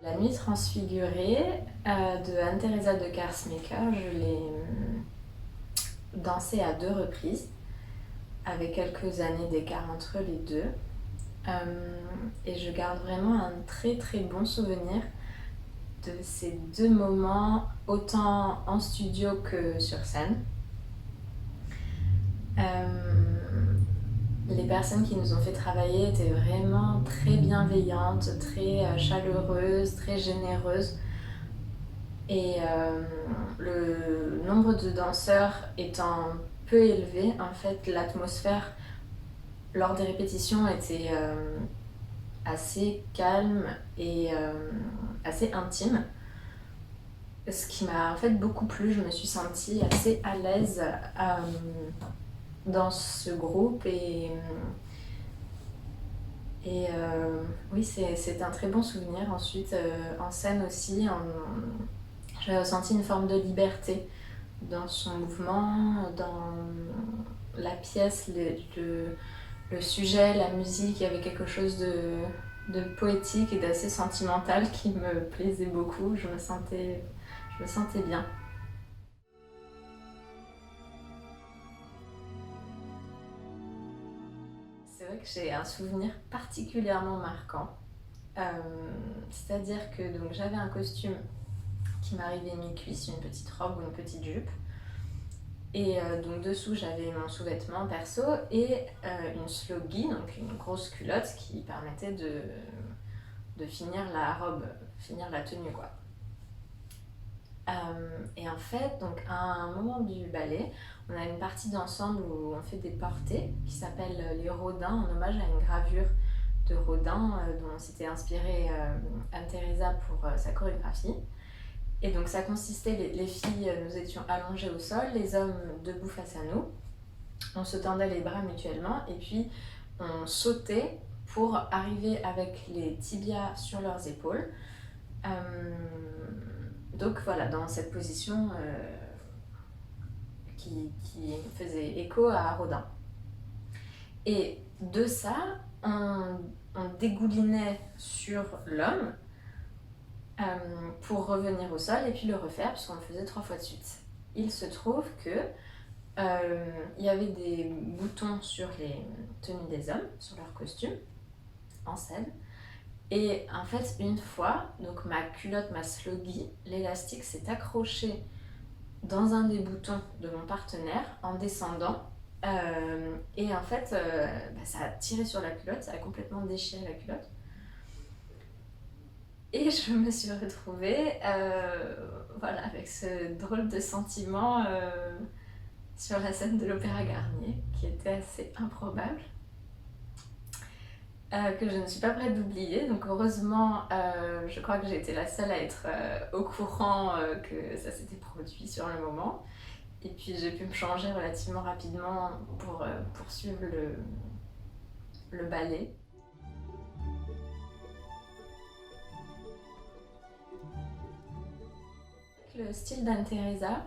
La nuit transfigurée de Anne-Theresa de Kersmaker, je l'ai dansée à 2 reprises, avec quelques années d'écart entre les deux. Et je garde vraiment un très très bon souvenir de ces 2 moments, autant en studio que sur scène. Les personnes qui nous ont fait travailler étaient vraiment très bienveillantes, très chaleureuses, très généreuses. Et le nombre de danseurs étant peu élevé, en fait, l'atmosphère lors des répétitions était assez calme et assez intime. Ce qui m'a en fait beaucoup plu, je me suis sentie assez à l'aise dans ce groupe et oui, c'est un très bon souvenir. Ensuite, en scène aussi, j'ai ressenti une forme de liberté dans son mouvement, dans la pièce, le sujet, la musique. Il y avait quelque chose de poétique et d'assez sentimental qui me plaisait beaucoup. Je me sentais bien. C'est vrai que j'ai un souvenir particulièrement marquant. Euh, C'est-à-dire que donc, j'avais un costume qui m'arrivait mi-cuisse, une petite robe ou une petite jupe. Et donc dessous j'avais mon sous-vêtement perso et une slogie, donc une grosse culotte qui permettait de finir la robe, finir la tenue quoi. Et en fait, donc à un moment du ballet, on a une partie d'ensemble où on fait des portées qui s'appellent les Rodins, en hommage à une gravure de Rodin dont on s'était inspiré Anne-Theresa pour sa chorégraphie. Et donc ça consistait, les filles, nous étions allongées au sol, les hommes debout face à nous. On se tendait les bras mutuellement et puis on sautait pour arriver avec les tibias sur leurs épaules. Donc voilà, dans cette position qui faisait écho à Rodin. Et de ça, on dégoulinait sur l'homme pour revenir au sol et puis le refaire, puisqu'on le faisait 3 fois de suite. Il se trouve que il y avait des boutons sur les tenues des hommes, sur leurs costumes, en scène. Et en fait, une fois, donc ma culotte, ma slogie, l'élastique s'est accroché dans un des boutons de mon partenaire en descendant. Et en fait, ça a tiré sur la culotte, ça a complètement déchiré la culotte. Et je me suis retrouvée voilà, avec ce drôle de sentiment sur la scène de l'Opéra Garnier, qui était assez improbable, que je ne suis pas prête d'oublier. Donc heureusement, je crois que j'ai été la seule à être au courant que ça s'était produit sur le moment. Et puis j'ai pu me changer relativement rapidement pour poursuivre le ballet. Le style d'Anne-Theresa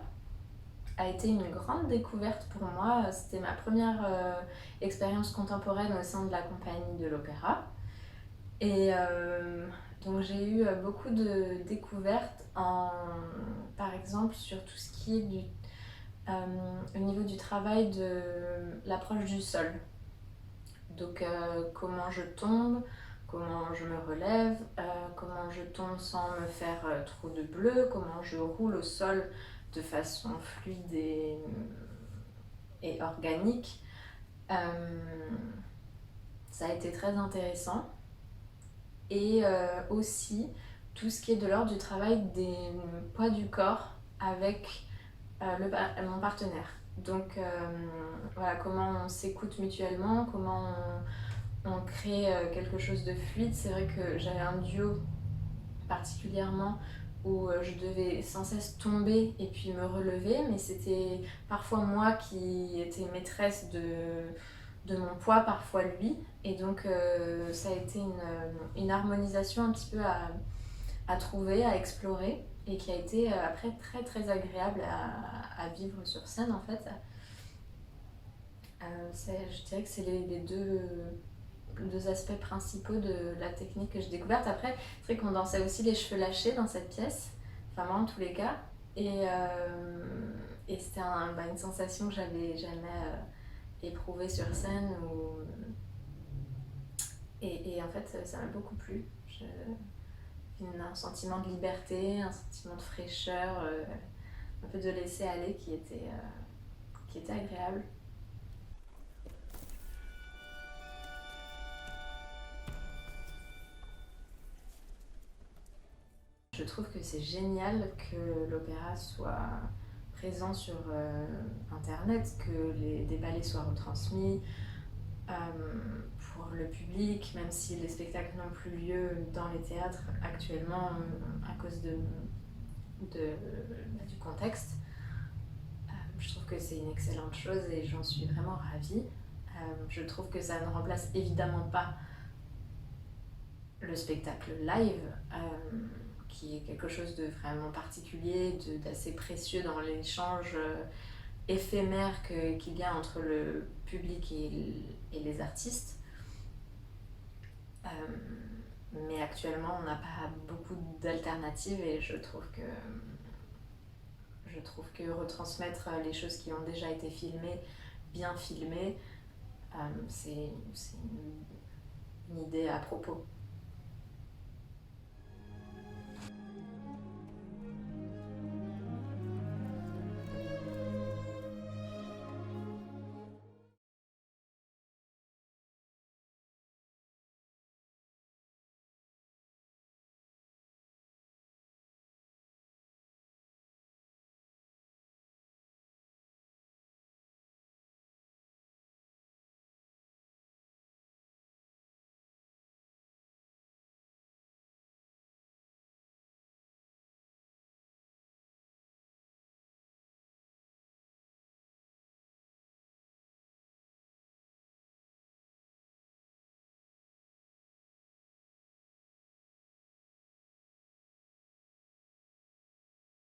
a été une grande découverte pour moi. C'était ma première expérience contemporaine au sein de la compagnie de l'opéra. Et donc j'ai eu beaucoup de découvertes, par exemple sur tout ce qui est au niveau du travail de l'approche du sol. Donc comment je tombe, comment je me relève, comment je tombe sans me faire trop de bleu, comment je roule au sol de façon fluide et organique. Ça a été très intéressant. Et aussi tout ce qui est de l'ordre du travail des poids du corps avec mon partenaire. Donc voilà, comment on s'écoute mutuellement, comment on crée quelque chose de fluide. C'est vrai que j'avais un duo particulièrement où je devais sans cesse tomber et puis me relever, mais c'était parfois moi qui étais maîtresse de mon poids, parfois lui. Et donc ça a été une harmonisation un petit peu à trouver, à explorer, et qui a été après très très agréable à vivre sur scène en fait. Je dirais que c'est les deux deux aspects principaux de la technique que j'ai découverte. Après, c'est vrai qu'on dansait aussi les cheveux lâchés dans cette pièce, enfin moi en tous les cas. Et c'était une sensation que j'avais jamais éprouvée sur scène. Et en fait, ça m'a beaucoup plu. Un sentiment de liberté, un sentiment de fraîcheur, un peu de laisser aller qui était agréable. Je trouve que c'est génial que l'opéra soit présent sur internet, que des ballets soient retransmis pour le public, même si les spectacles n'ont plus lieu dans les théâtres actuellement à cause du contexte. Je trouve que c'est une excellente chose et j'en suis vraiment ravie. Je trouve que ça ne remplace évidemment pas le spectacle live, qui est quelque chose de vraiment particulier, d'assez précieux dans l'échange éphémère qu'il y a entre le public et les artistes. Mais actuellement, on n'a pas beaucoup d'alternatives et je trouve que retransmettre les choses qui ont déjà été filmées, bien filmées, c'est une idée à propos.